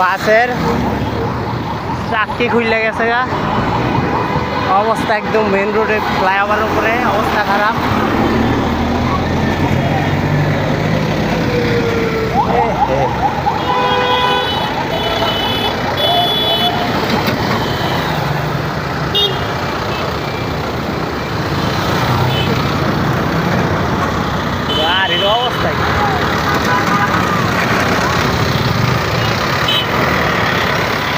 বাসের চাক্কি খুলে গেছে গা, অবস্থা একদম মেন রোডে ফ্লাইওভারের উপরে অবস্থা খারাপ। গাড়ির অবস্থা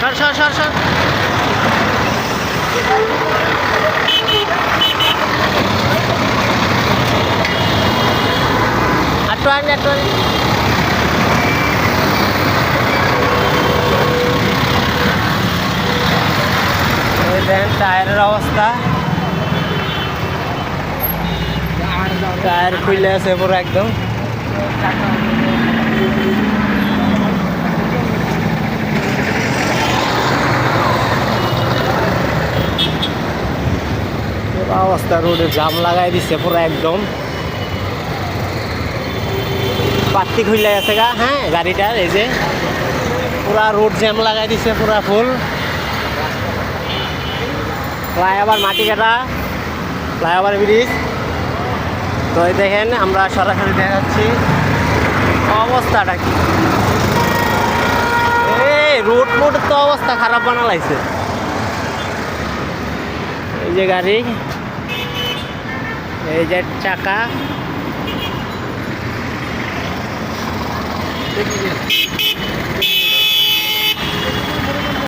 সর সর সর সর। দেখেন টায়ারের অবস্থা, টায়ার খুলে আছে পুরো একদম। অবস্থা রোডে জাম লাগাই দিচ্ছে পুরো একদম, পাত্তি খুলে গেছে গা। হ্যাঁ গাড়িটার এই যে পুরা রোড জ্যাম লাগাই দিচ্ছে পুরা ফুল। ফ্লাইওভার মাটি কাটা, ফ্লাইওভার ব্রিজ। তো এই দেখেন আমরা সরাসরি দেখাচ্ছি অবস্থাটা কি। এই রোড তো অবস্থা খারাপ বানা লাগছে। এই যে গাড়ি, এই যে চাকা,